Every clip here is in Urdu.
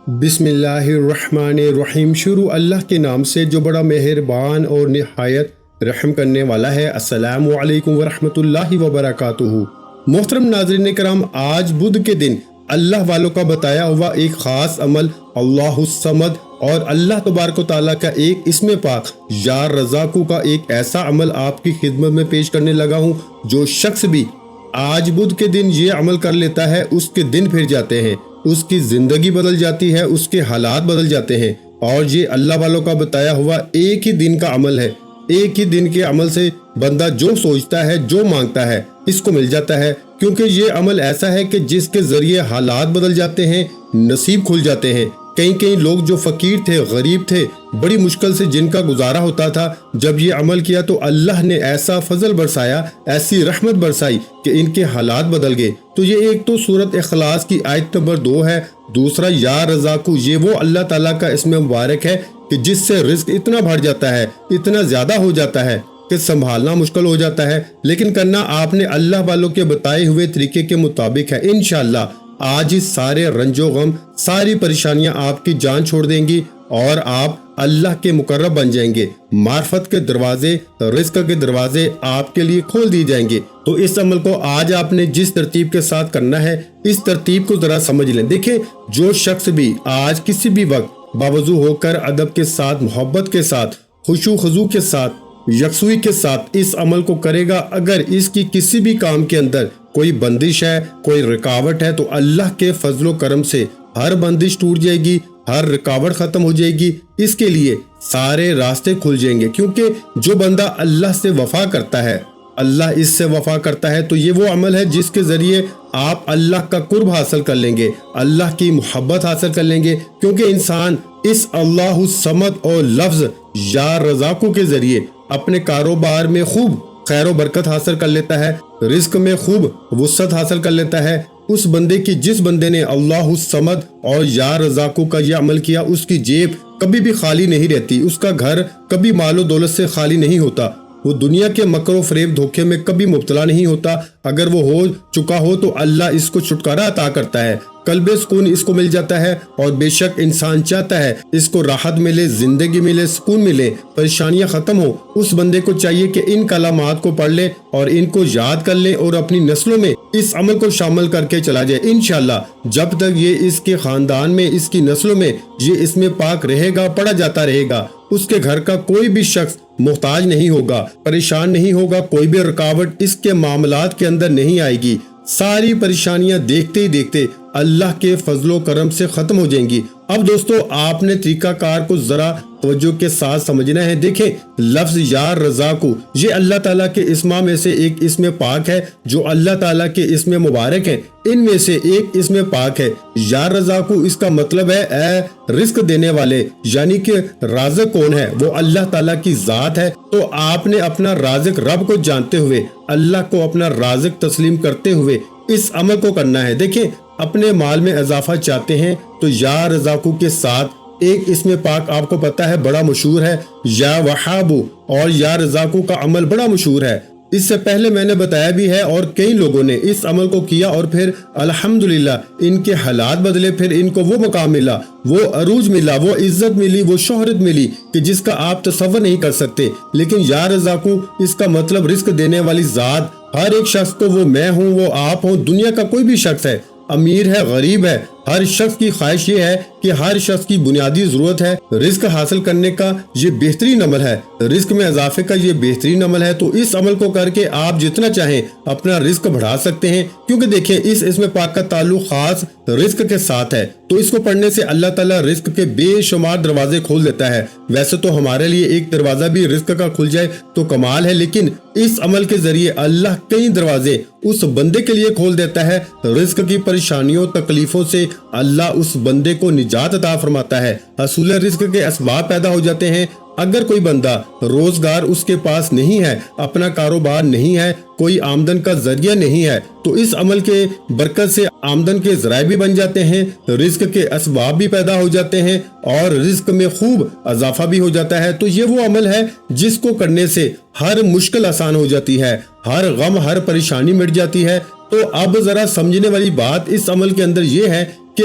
بسم اللہ الرحمن الرحیم۔ شروع اللہ کے نام سے جو بڑا مہربان اور نہایت رحم کرنے والا ہے۔ السلام علیکم ورحمۃ اللہ وبرکاتہ۔ محترم ناظرین کرام، آج بدھ کے دن اللہ والوں کا بتایا ہوا ایک خاص عمل اللہ الصمد اور اللہ تبارک و تعالیٰ کا ایک اسم پاک یا رزاقو کا ایک ایسا عمل آپ کی خدمت میں پیش کرنے لگا ہوں۔ جو شخص بھی آج بدھ کے دن یہ عمل کر لیتا ہے، اس کے دن پھر جاتے ہیں، اس کی زندگی بدل جاتی ہے، اس کے حالات بدل جاتے ہیں۔ اور یہ اللہ والوں کا بتایا ہوا ایک ہی دن کا عمل ہے۔ ایک ہی دن کے عمل سے بندہ جو سوچتا ہے، جو مانگتا ہے، اس کو مل جاتا ہے، کیونکہ یہ عمل ایسا ہے کہ جس کے ذریعے حالات بدل جاتے ہیں، نصیب کھل جاتے ہیں۔ کئی لوگ جو فقیر تھے، غریب تھے، بڑی مشکل سے جن کا گزارا ہوتا تھا، جب یہ عمل کیا تو اللہ نے ایسا فضل برسایا، ایسی رحمت برسائی کہ ان کے حالات بدل گئے۔ تو یہ ایک تو سورت اخلاص کی آیت نمبر 2 ہے، دوسرا یا رزاقو، یہ وہ اللہ تعالیٰ کا اسم مبارک ہے کہ جس سے رزق اتنا بڑھ جاتا ہے، اتنا زیادہ ہو جاتا ہے کہ سنبھالنا مشکل ہو جاتا ہے، لیکن کرنا آپ نے اللہ والوں کے بتائے ہوئے طریقے کے مطابق ہے۔ انشاءاللہ آج ہی سارے رنج و غم، ساری پریشانیاں آپ کی جان چھوڑ دیں گی اور آپ اللہ کے مقرب بن جائیں گے۔ معرفت کے دروازے، رزق کے دروازے آپ کے لیے کھول دیے جائیں گے۔ تو اس عمل کو آج آپ نے جس ترتیب کے ساتھ کرنا ہے، اس ترتیب کو ذرا سمجھ لیں۔ دیکھیں، جو شخص بھی آج کسی بھی وقت باوضو ہو کر ادب کے ساتھ، محبت کے ساتھ، خشوع خضوع کے ساتھ، یکسوئی کے ساتھ اس عمل کو کرے گا، اگر اس کی کسی بھی کام کے اندر کوئی بندش ہے، کوئی رکاوٹ ہے، تو اللہ کے فضل و کرم سے ہر بندش ٹوٹ جائے گی، ہر رکاوٹ ختم ہو جائے گی، اس کے لیے سارے راستے کھل جائیں گے۔ کیونکہ جو بندہ اللہ سے وفا کرتا ہے، اللہ اس سے وفا کرتا ہے، تو یہ وہ عمل ہے جس کے ذریعے آپ اللہ کا قرب حاصل کر لیں گے، اللہ کی محبت حاصل کر لیں گے۔ کیونکہ انسان اس اللہ الصمد اور لفظ یا رزاقو کے ذریعے اپنے کاروبار میں خوب خیر و برکت حاصل کر لیتا ہے، رزق میں خوب وسعت حاصل کر لیتا ہے۔ اس بندے کی، جس بندے نے اللہ الصمد اور یا رزاقو کا یہ عمل کیا، اس کی جیب کبھی بھی خالی نہیں رہتی، اس کا گھر کبھی مال و دولت سے خالی نہیں ہوتا، وہ دنیا کے مکر و فریب دھوکے میں کبھی مبتلا نہیں ہوتا۔ اگر وہ ہو چکا ہو تو اللہ اس کو چھٹکارا عطا کرتا ہے، قلب سکون اس کو مل جاتا ہے۔ اور بے شک انسان چاہتا ہے اس کو راحت ملے، زندگی ملے، سکون ملے، پریشانیاں ختم ہو۔ اس بندے کو چاہیے کہ ان کلمات کو پڑھ لے اور ان کو یاد کر لے اور اپنی نسلوں میں اس عمل کو شامل کر کے چلا جائے۔ انشاءاللہ جب تک یہ اس کے خاندان میں، اس کی نسلوں میں یہ اسم پاک رہے گا، پڑھا جاتا رہے گا، اس کے گھر کا کوئی بھی شخص محتاج نہیں ہوگا، پریشان نہیں ہوگا، کوئی بھی رکاوٹ اس کے معاملات کے اندر نہیں آئے گی۔ ساری پریشانیاں دیکھتے ہی دیکھتے اللہ کے فضل و کرم سے ختم ہو جائیں گی۔ اب دوستو، آپ نے طریقہ کار کو ذرا توجہ کے ساتھ سمجھنا ہے۔ دیکھیں، لفظ یا رزاقو یہ اللہ تعالیٰ کے اسما میں سے ایک اسم پاک ہے، جو اللہ تعالیٰ کے اسم مبارک ہیں، ان میں سے ایک اسم پاک ہے۔ یا رزاقو اس کا مطلب ہے اے رزق دینے والے، یعنی کہ رازق کون ہے؟ وہ اللہ تعالیٰ کی ذات ہے۔ تو آپ نے اپنا رازق رب کو جانتے ہوئے، اللہ کو اپنا رازق تسلیم کرتے ہوئے اس عمل کو کرنا ہے۔ دیکھیں، اپنے مال میں اضافہ چاہتے ہیں تو یا رزاقو کے ساتھ ایک اسم پاک آپ کو پتا ہے بڑا مشہور ہے، یا وہابو، اور یا رزاقو کا عمل بڑا مشہور ہے۔ اس سے پہلے میں نے بتایا بھی ہے، اور کئی لوگوں نے اس عمل کو کیا اور پھر الحمدللہ ان کے حالات بدلے، پھر ان کو وہ مقام ملا، وہ عروج ملا، وہ عزت ملی، وہ شہرت ملی کہ جس کا آپ تصور نہیں کر سکتے۔ لیکن یا رزاقو اس کا مطلب رزق دینے والی ذات، ہر ایک شخص کو، وہ میں ہوں، وہ آپ ہوں، دنیا کا کوئی بھی شخص ہے، امیر ہے، غریب ہے، ہر شخص کی خواہش یہ ہے کہ ہر شخص کی بنیادی ضرورت ہے رزق حاصل کرنے کا، یہ بہترین عمل ہے، رزق میں اضافے کا یہ بہترین عمل ہے۔ تو اس عمل کو کر کے آپ جتنا چاہیں اپنا رزق بڑھا سکتے ہیں، کیونکہ دیکھیں اس اسم پاک کا تعلق خاص رزق کے ساتھ ہے۔ تو اس کو پڑھنے سے اللہ تعالیٰ رزق کے بے شمار دروازے کھول دیتا ہے۔ ویسے تو ہمارے لیے ایک دروازہ بھی رزق کا کھل جائے تو کمال ہے، لیکن اس عمل کے ذریعے اللہ کئی دروازے اس بندے کے لیے کھول دیتا ہے۔ رزق کی پریشانیوں، تکلیفوں سے اللہ اس بندے کو نجات عطا فرماتا ہے، حصول رزق کے اسباب پیدا ہو جاتے ہیں۔ اگر کوئی بندہ روزگار اس کے پاس نہیں ہے، اپنا کاروبار نہیں ہے، کوئی آمدن کا ذریعہ نہیں ہے، تو اس عمل کے برکت سے آمدن کے ذرائع بھی بن جاتے ہیں، رزق کے اسباب بھی پیدا ہو جاتے ہیں اور رزق میں خوب اضافہ بھی ہو جاتا ہے۔ تو یہ وہ عمل ہے جس کو کرنے سے ہر مشکل آسان ہو جاتی ہے، ہر غم، ہر پریشانی مٹ جاتی ہے۔ تو اب ذرا سمجھنے والی بات اس عمل کے اندر یہ ہے کہ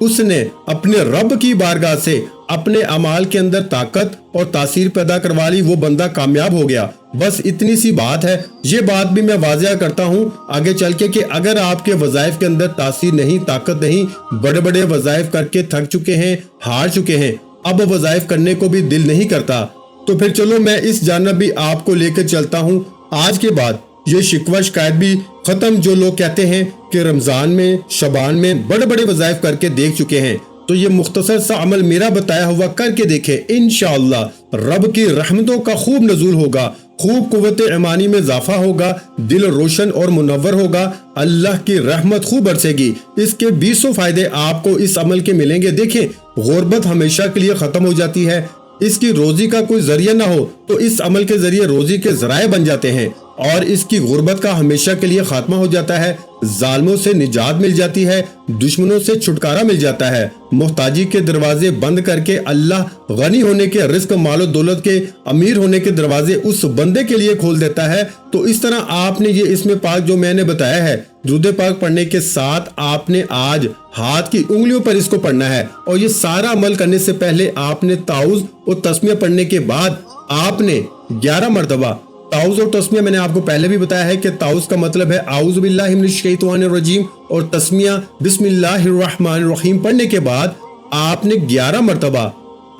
اس نے اپنے رب کی بارگاہ سے اپنے اعمال کے اندر طاقت اور تاثیر پیدا کروا لی، وہ بندہ کامیاب ہو گیا۔ بس اتنی سی بات ہے۔ یہ بات بھی میں واضح کرتا ہوں آگے چل کے کہ اگر آپ کے وظائف کے اندر تاثیر نہیں، طاقت نہیں، بڑے بڑے وظائف کر کے تھک چکے ہیں، ہار چکے ہیں، اب وظائف کرنے کو بھی دل نہیں کرتا، تو پھر چلو میں اس جانب بھی آپ کو لے کے چلتا ہوں۔ آج کے بعد یہ شکوہ شکایت بھی ختم۔ جو لوگ کہتے ہیں کہ رمضان میں، شعبان میں بڑے بڑے وظائف کر کے دیکھ چکے ہیں، تو یہ مختصر سا عمل میرا بتایا ہوا کر کے دیکھیں، انشاءاللہ رب کی رحمتوں کا خوب نزول ہوگا، خوب قوت ایمانی میں اضافہ ہوگا، دل روشن اور منور ہوگا، اللہ کی رحمت خوب برسے گی۔ اس کے 20 فائدے آپ کو اس عمل کے ملیں گے۔ دیکھیں، غربت ہمیشہ کے لیے ختم ہو جاتی ہے۔ اس کی روزی کا کوئی ذریعہ نہ ہو تو اس عمل کے ذریعے روزی کے ذرائع بن جاتے ہیں، اور اس کی غربت کا ہمیشہ کے لیے خاتمہ ہو جاتا ہے، ظالموں سے نجات مل جاتی ہے، دشمنوں سے چھٹکارا مل جاتا ہے، محتاجی کے دروازے بند کر کے اللہ غنی ہونے کے، رزق مال و دولت کے، امیر ہونے کے دروازے اس بندے کے لیے کھول دیتا ہے۔ تو اس طرح آپ نے یہ اسم پاک جو میں نے بتایا ہے، درود پاک پڑھنے کے ساتھ آپ نے آج ہاتھ کی انگلیوں پر اس کو پڑھنا ہے، اور یہ سارا عمل کرنے سے پہلے آپ نے تعوذ اور تسمیہ پڑھنے کے بعد آپ نے 11 مرتبہ تعوذ اور تسمیہ، میں نے آپ کو پہلے بھی بتایا ہے کہ تعوذ کا مطلب ہے اعوذ باللہ من الشیطان الرجیم، اور تسمیہ بسم اللہ الرحمن الرحیم پڑھنے کے بعد آپ نے 11 مرتبہ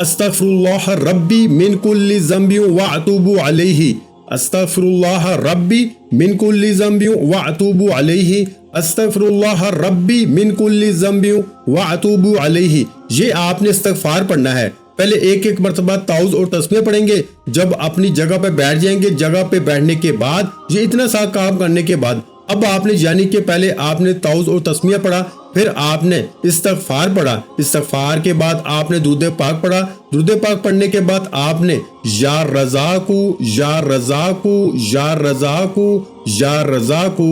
استغفر اللہ ربی من کل ذنب واتوب علیہ، استغفر اللہ ربی من کل ذنب واتوب علیہ، استغفر اللہ ربی من کل ذنب واتوب علیہ، یہ آپ نے استغفار پڑھنا ہے۔ پہلے ایک ایک مرتبہ تعوذ اور تسمیہ پڑھیں گے، جب اپنی جگہ پہ بیٹھ جائیں گے، جگہ پہ بیٹھنے کے بعد یہ اتنا سا کام کرنے کے بعد اب آپ نے یعنی کہ پہلے آپ نے تعوذ اور تسمیہ پڑھا، پھر آپ نے استغفار پڑھا، استغفار کے بعد آپ نے درود پاک پڑھا، درود پاک پڑھنے کے بعد آپ نے یا رزاقو یا رزاقو یا رزاقو یا رزاقو،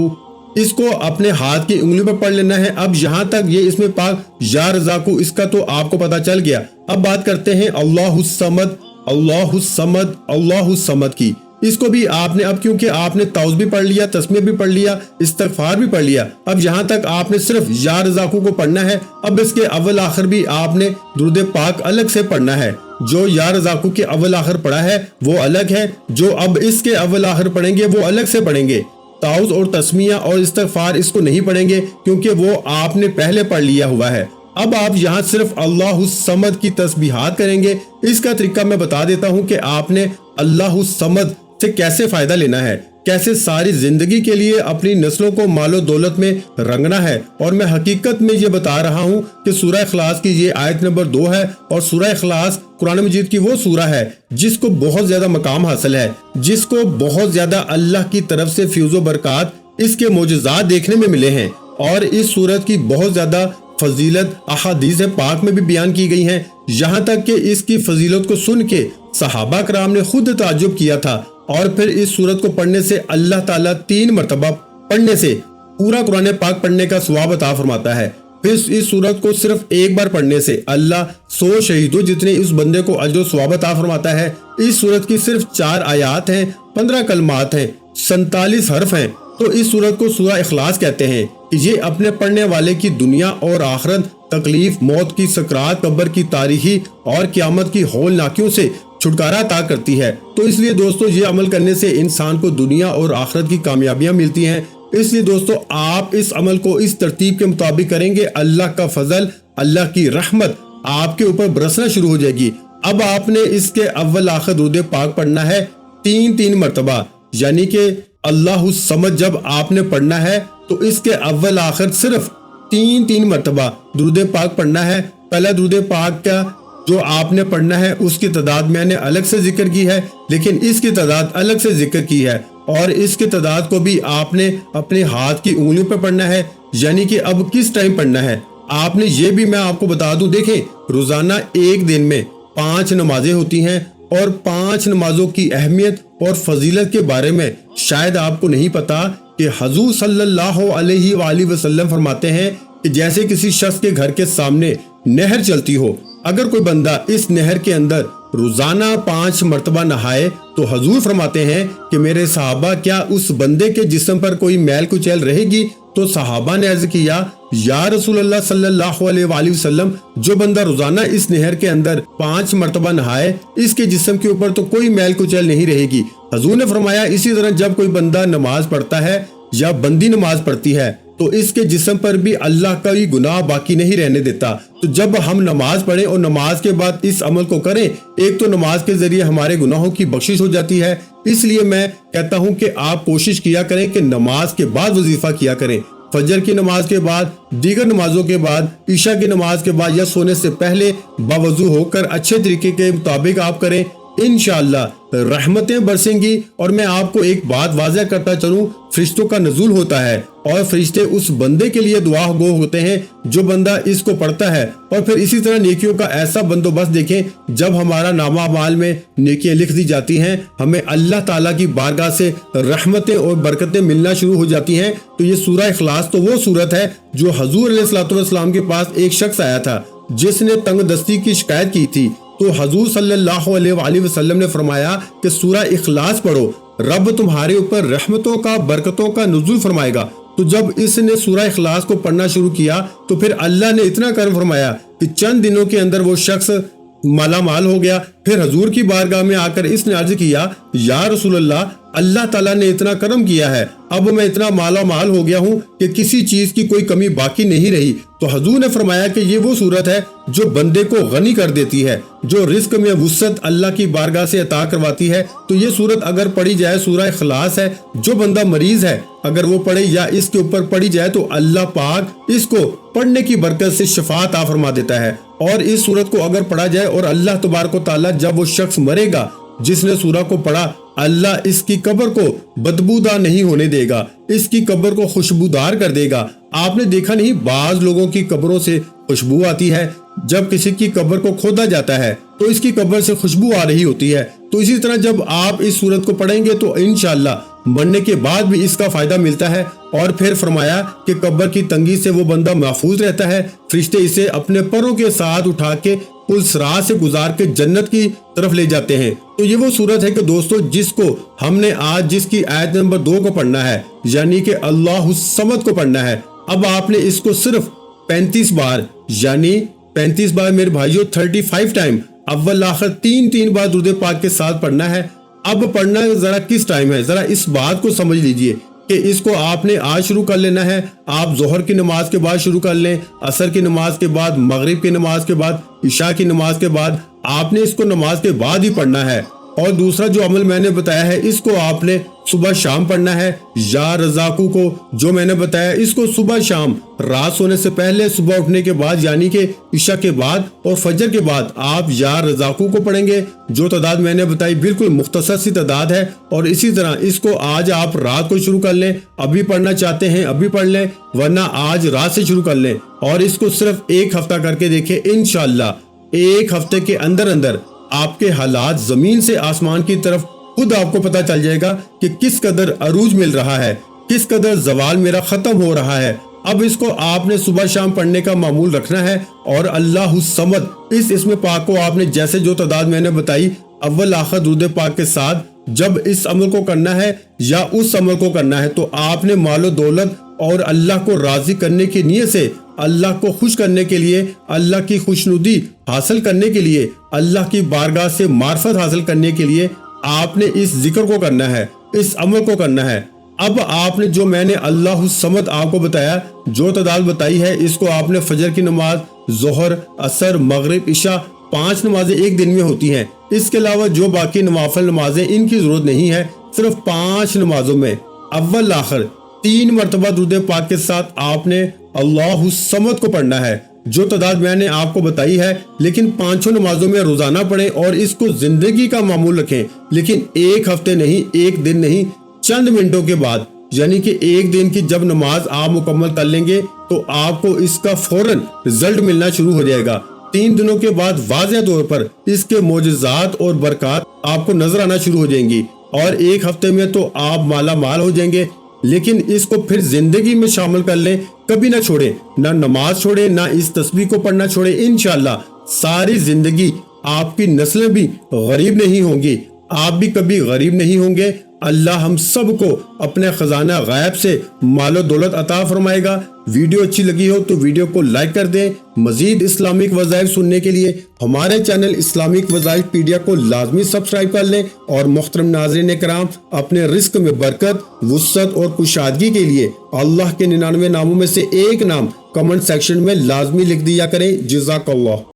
اس کو اپنے ہاتھ کی انگلیوں پر پڑھ لینا ہے۔ اب یہاں تک یہ اسم پاک یا رزاقو اس کا تو آپ کو پتا چل گیا۔ اب بات کرتے ہیں اللہ الصمد، اللہ الصمد، اللہ الصمد کی۔ اس کو بھی آپ نے، اب کیونکہ آپ نے تعوذ بھی پڑھ لیا، تسمیہ بھی پڑھ لیا، استغفار بھی پڑھ لیا، اب یہاں تک آپ نے صرف یا رزاقو کو پڑھنا ہے۔ اب اس کے اول آخر بھی آپ نے درود پاک الگ سے پڑھنا ہے۔ جو یا رزاقو کے اول آخر پڑھا ہے وہ الگ ہے، جو اب اس کے اول آخر پڑھیں گے وہ الگ سے پڑھیں گے۔ تعوذ اور تسمیہ اور استغفار اس کو نہیں پڑھیں گے کیونکہ وہ آپ نے پہلے پڑھ لیا ہوا ہے۔ اب آپ یہاں صرف اللہ الصمد کی تسبیحات کریں گے۔ اس کا طریقہ میں بتا دیتا ہوں کہ آپ نے اللہ الصمد سے کیسے فائدہ لینا ہے، کیسے ساری زندگی کے لیے اپنی نسلوں کو مال و دولت میں رنگنا ہے۔ اور میں حقیقت میں یہ بتا رہا ہوں کہ سورہ اخلاص کی یہ آیت نمبر 2 ہے، اور سورہ اخلاص قرآن مجید کی وہ سورہ ہے جس کو بہت زیادہ مقام حاصل ہے، جس کو بہت زیادہ اللہ کی طرف سے فیض و برکات، اس کے معجزات دیکھنے میں ملے ہیں، اور اس سورت کی بہت زیادہ فضیلت احادیث پاک میں بھی بیان کی گئی ہیں، یہاں تک کہ اس کی فضیلت کو سن کے صحابہ کرام نے خود تعجب کیا تھا۔ اور پھر اس سورت کو پڑھنے سے اللہ تعالیٰ 3 مرتبہ پڑھنے سے پورا قرآن پاک پڑھنے کا ثواب عطا فرماتا ہے۔ پھر اس سورت کو صرف ایک بار پڑھنے سے اللہ 100 شہیدوں جتنے اس بندے کو اجر و ثواب عطا فرماتا ہے۔ اس سورت کی صرف 4 آیات ہیں، 15 کلمات ہیں، 47 حرف ہیں، تو اس سورت کو سورہ اخلاص کہتے ہیں کہ یہ اپنے پڑھنے والے کی دنیا اور آخرت، تکلیف، موت کی سکرات، قبر کی تاریکی اور قیامت کی ہولناکیوں سے چھٹکارا عطا کرتی ہے۔ تو اس لیے دوستو یہ عمل کرنے سے انسان کو دنیا اور آخرت کی کامیابیاں ملتی ہیں۔ اس لیے دوستو آپ اس عمل کو اس ترتیب کے مطابق کریں گے، اللہ کا فضل، اللہ کی رحمت آپ کے اوپر برسنا شروع ہو جائے گی۔ اب آپ نے اس کے اول آخر درود پاک پڑھنا ہے 3 مرتبہ، یعنی کہ اللہ الصمد جب آپ نے پڑھنا ہے تو اس کے اول آخر صرف 3 مرتبہ درود پاک پڑھنا ہے۔ پہلا درود پاک کا جو آپ نے پڑھنا ہے اس کی تعداد میں نے الگ سے ذکر کی ہے، لیکن اس کی تعداد الگ سے ذکر کی ہے، اور اس کی تعداد کو بھی آپ نے اپنے ہاتھ کی انگلیوں پہ پڑھنا ہے، یعنی کہ اب کس ٹائم پڑھنا ہے آپ نے یہ بھی میں آپ کو بتا دوں۔ دیکھیں، روزانہ ایک دن میں 5 نمازیں ہوتی ہیں، اور 5 نمازوں کی اہمیت اور فضیلت کے بارے میں شاید آپ کو نہیں پتا کہ حضور صلی اللہ علیہ وآلہ وسلم فرماتے ہیں کہ جیسے کسی شخص کے گھر کے سامنے نہر چلتی ہو، اگر کوئی بندہ اس نہر کے اندر روزانہ 5 مرتبہ نہائے تو حضور فرماتے ہیں کہ میرے صحابہ کیا اس بندے کے جسم پر کوئی میل کچیل رہے گی؟ تو صحابہ نے عرض کیا یا رسول اللہ صلی اللہ علیہ وآلہ وسلم، جو بندہ روزانہ اس نہر کے اندر 5 مرتبہ نہائے اس کے جسم کے اوپر تو کوئی میل کچیل نہیں رہے گی۔ حضور نے فرمایا اسی طرح جب کوئی بندہ نماز پڑھتا ہے یا بندی نماز پڑھتی ہے تو اس کے جسم پر بھی اللہ کا ہی گناہ باقی نہیں رہنے دیتا۔ تو جب ہم نماز پڑھیں اور نماز کے بعد اس عمل کو کریں، ایک تو نماز کے ذریعے ہمارے گناہوں کی بخشش ہو جاتی ہے، اس لیے میں کہتا ہوں کہ آپ کوشش کیا کریں کہ نماز کے بعد وظیفہ کیا کریں، فجر کی نماز کے بعد، دیگر نمازوں کے بعد، عشاء کی نماز کے بعد یا سونے سے پہلے باوضو ہو کر اچھے طریقے کے مطابق آپ کریں، انشاءاللہ رحمتیں برسیں گی۔ اور میں آپ کو ایک بات واضح کرتا چلوں، فرشتوں کا نزول ہوتا ہے اور فرشتے اس بندے کے لیے دعا گو ہوتے ہیں جو بندہ اس کو پڑھتا ہے۔ اور پھر اسی طرح نیکیوں کا ایسا بندوبست دیکھیں، جب ہمارا نامہ اعمال میں نیکیاں لکھ دی جاتی ہیں، ہمیں اللہ تعالیٰ کی بارگاہ سے رحمتیں اور برکتیں ملنا شروع ہو جاتی ہیں۔ تو یہ سورہ اخلاص تو وہ سورت ہے جو حضور علیہ الصلوۃ والسلام کے پاس ایک شخص آیا تھا جس نے تنگ دستی کی شکایت کی تھی، تو حضور صلی اللہ علیہ وآلہ وسلم نے فرمایا کہ سورہ اخلاص پڑھو، رب تمہارے اوپر رحمتوں کا، برکتوں کا نزول فرمائے گا۔ تو جب اس نے سورہ اخلاص کو پڑھنا شروع کیا تو پھر اللہ نے اتنا کرم فرمایا کہ چند دنوں کے اندر وہ شخص مالا مال ہو گیا۔ پھر حضور کی بارگاہ میں آ کر اس نے عرض کیا، یا رسول اللہ، اللہ تعالیٰ نے اتنا کرم کیا ہے، اب میں اتنا مالا مال ہو گیا ہوں کہ کسی چیز کی کوئی کمی باقی نہیں رہی۔ تو حضور نے فرمایا کہ یہ وہ صورت ہے جو بندے کو غنی کر دیتی ہے، جو رزق میں وسعت اللہ کی بارگاہ سے عطا کرواتی ہے۔ تو یہ صورت اگر پڑھی جائے، سورہ اخلاص ہے، جو بندہ مریض ہے اگر وہ پڑھے یا اس کے اوپر پڑھی جائے تو اللہ پاک اس کو پڑھنے کی برکت سے شفا عطا فرما دیتا ہے۔ اور اس صورت کو اگر پڑھا جائے اور اللہ تبارک و تعالیٰ جب وہ شخص مرے گا جس نے سورہ کو پڑھا، اللہ اس کی قبر کو بدبودار نہیں ہونے دے گا، اس کی قبر کو خوشبودار کر دے گا۔ آپ نے دیکھا نہیں، بعض لوگوں کی قبروں سے خوشبو آتی ہے، جب کسی کی قبر کو کھودا جاتا ہے تو اس کی قبر سے خوشبو آ رہی ہوتی ہے۔ تو اسی طرح جب آپ اس صورت کو پڑھیں گے تو انشاءاللہ مرنے کے بعد بھی اس کا فائدہ ملتا ہے۔ اور پھر فرمایا کہ قبر کی تنگی سے وہ بندہ محفوظ رہتا ہے، فرشتے اسے اپنے پروں کے ساتھ اٹھا کے پل صراط سے گزار کے جنت کی طرف لے جاتے ہیں۔ تو یہ وہ صورت ہے کہ دوستو جس کو ہم نے آج جس کی آیت نمبر 2 کو پڑھنا ہے، یعنی کہ اللہ الصمد کو پڑھنا ہے۔ اب آپ نے اس کو صرف 35 بار، یعنی 35 بار میرے بھائیوں 35 ٹائم اول آخر 3 بار درود پاک کے ساتھ پڑھنا ہے۔ اب پڑھنا ذرا کس ٹائم ہے، ذرا اس بات کو سمجھ لیجئے کہ اس کو آپ نے آج شروع کر لینا ہے۔ آپ ظہر کی نماز کے بعد شروع کر لیں، عصر کی نماز کے بعد، مغرب کی نماز کے بعد، عشاء کی نماز کے بعد، آپ نے اس کو نماز کے بعد ہی پڑھنا ہے۔ اور دوسرا جو عمل میں نے بتایا ہے اس کو آپ نے صبح شام پڑھنا ہے۔ یا رزاقو کو جو میں نے بتایا اس کو صبح شام، رات سونے سے پہلے، صبح اٹھنے کے بعد یعنی کہ عشاء کے بعد اور فجر کے بعد آپ یا رزاقو کو پڑھیں گے۔ جو تعداد میں نے بتائی بالکل مختصر سی تعداد ہے، اور اسی طرح اس کو آج آپ رات کو شروع کر لیں، ابھی پڑھنا چاہتے ہیں ابھی پڑھ لیں، ورنہ آج رات سے شروع کر لیں اور اس کو صرف 1 ہفتہ کر کے دیکھیں۔ انشاءاللہ 1 ہفتے کے اندر اندر آپ کے حالات زمین سے آسمان کی طرف خود آپ کو پتا چل جائے گا کہ کس قدر عروج مل رہا ہے، کس قدر زوال میرا ختم ہو رہا ہے۔ اب اس کو آپ نے صبح شام پڑھنے کا معمول رکھنا ہے، اور اللہ الصمد اس اسم پاک کو آپ نے جیسے جو تعداد میں نے بتائی اول آخر درود پاک کے ساتھ جب اس عمل کو کرنا ہے یا اس عمل کو کرنا ہے تو آپ نے مال و دولت اور اللہ کو راضی کرنے کی نیت سے، اللہ کو خوش کرنے کے لیے، اللہ کی خوشنودی حاصل کرنے کے لیے، اللہ کی بارگاہ سے معرفت حاصل کرنے کے لیے آپ نے اس ذکر کو کرنا ہے، اس عمل کو کرنا ہے۔ اب آپ نے جو میں نے اللہ الصمد آپ کو بتایا، جو تعداد بتائی ہے، اس کو آپ نے فجر کی نماز، ظہر، عصر، مغرب، عشاء 5 نمازیں ایک دن میں ہوتی ہیں۔ اس کے علاوہ جو باقی نوافل نمازیں ان کی ضرورت نہیں ہے، صرف 5 نمازوں میں اول آخر 3 مرتبہ درود پاک کے ساتھ آپ نے اللہ الصمد کو پڑھنا ہے، جو تعداد میں نے آپ کو بتائی ہے۔ لیکن 5 نمازوں میں روزانہ پڑھیں اور اس کو زندگی کا معمول رکھیں، لیکن 1 ہفتے نہیں، 1 دن نہیں، چند منٹوں کے بعد، یعنی کہ 1 دن کی جب نماز آپ مکمل کر لیں گے تو آپ کو اس کا فوراً رزلٹ ملنا شروع ہو جائے گا۔ 3 دنوں کے بعد واضح طور پر اس کے معجزات اور برکات آپ کو نظر آنا شروع ہو جائیں گی، اور 1 ہفتے میں تو آپ مالا مال ہو جائیں گے۔ لیکن اس کو پھر زندگی میں شامل کر لیں، کبھی نہ چھوڑیں، نہ نماز چھوڑیں، نہ اس تسبیح کو پڑھنا چھوڑیں۔ انشاءاللہ ساری زندگی آپ کی نسلیں بھی غریب نہیں ہوں گی، آپ بھی کبھی غریب نہیں ہوں گے۔ اللہ ہم سب کو اپنے خزانہ غیب سے مال و دولت عطا فرمائے گا۔ ویڈیو اچھی لگی ہو تو ویڈیو کو لائک کر دیں۔ مزید اسلامک وظائف سننے کے لیے ہمارے چینل اسلامک وظائف پیڈیا کو لازمی سبسکرائب کر لیں، اور محترم ناظرین کرام، اپنے رزق میں برکت، وسعت اور کشادگی کے لیے اللہ کے 99 ناموں میں سے ایک نام کمنٹ سیکشن میں لازمی لکھ دیا کریں۔ جزاک اللہ۔